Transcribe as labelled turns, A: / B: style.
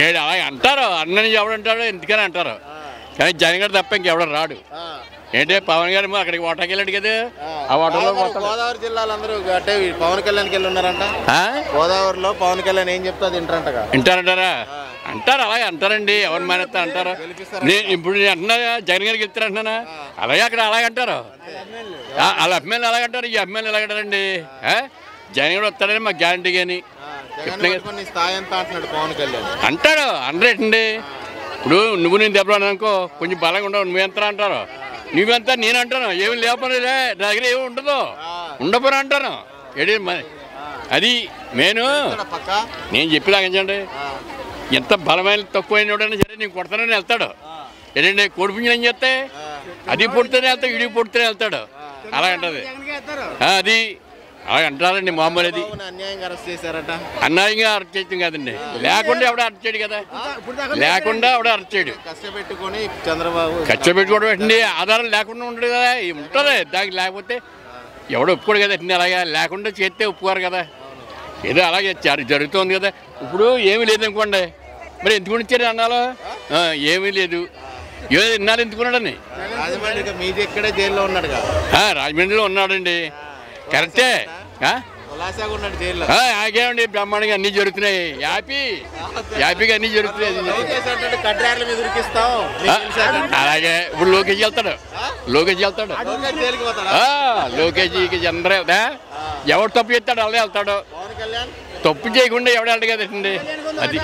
A: ఏడు అలాగే అంటారు, అన్నని ఎవడంటాడు ఎందుకని అంటారు, కానీ జగన్ గారు తప్ప ఇంకెవడ రాడు. ఏంటి పవన్ గారు అక్కడికి ఓటాకి వెళ్ళాడు కదా, ఆ ఓటర్లో
B: గోదావరి జిల్లాలో అందరూ అంటే పవన్ కళ్యాణ్కి వెళ్ళి ఉన్నారంట. గోదావరిలో పవన్ కళ్యాణ్ ఏం చెప్తా వింటారంటగా.
A: వింటారంటారా? అంటారు, అలాగే అంటారండి. ఎవరు మానేస్తా అంటారు. నేను ఇప్పుడు నేను అంటున్నా జగన్ గారికి వెళ్తారు అంటున్నానా, అలాగే అక్కడ అలాగే అంటారు. వాళ్ళ అభిమానులు అలాగంటారు, ఈ అభిమానులు ఎలాగంటారండి. జగన్ గారు వస్తాడని మాకు గ్యారంటీ కానీ అంటాడు. అనరేటండి. ఇప్పుడు నువ్వు నేను దెబ్బలు అనుకో కొంచెం బలంగా ఉండవు, నువ్వెంత అంటారు, నువ్వెంత నేను అంటాను. ఏమి లేకపోతే నా దగ్గర ఏమి ఉండదు, ఉండపోరా అంటాను. ఏడి అది నేను చెప్పిలాగించండి. ఎంత బలమైన తక్కువైన సరే నేను కొడతానని వెళ్తాడు. ఏంటండి కోడిపుంజలు ఏం చేస్తే అది పుడితేనే వెళ్తాడు, ఇడికి పుడితేనే వెళ్తాడు. అలా అంటది, అది అలా అంటారండి. మామూలు అది అన్యాయంగా అరెస్ట్ చేయడం కాదండి, లేకుండా ఎవడ అరెస్ట్ చేయడు కదా, లేకుండా ఎవడ అరెస్ట్ చేయడు. కష్టపెట్టుకోవడం ఏంటండి, ఆధారం లేకుండా ఉండడు కదా, ఉంటుంది దానికి. లేకపోతే ఎవడో ఒప్పుకోడు కదా, అలాగే లేకుండా చేస్తే ఒప్పుకోరు కదా. ఏదో అలాగే జరుగుతుంది కదా. ఇప్పుడు ఏమీ లేదు అనుకోండి, మరి ఎందుకు ఇచ్చారు అన్నాలో, ఏమీ లేదు, ఏదో ఇన్నాళ్ళు ఎందుకున్నాడని. రాజమండ్రిలో ఉన్నాడండి, కరెక్టే. ఆగేమండి, బ్రహ్మాండంగా అన్ని జరుగుతున్నాయి, హ్యాపీగా అన్ని జరుగుతున్నాయి. అలాగే ఇప్పుడు లోకేష్ వెళ్తాడు, లోకేష్కి అందరూ ఎవడు తప్పు చేస్తాడు అలా వెళ్తాడు. తప్పు చేయకుండా ఎవడు వెళ్ళడు కదండి అది.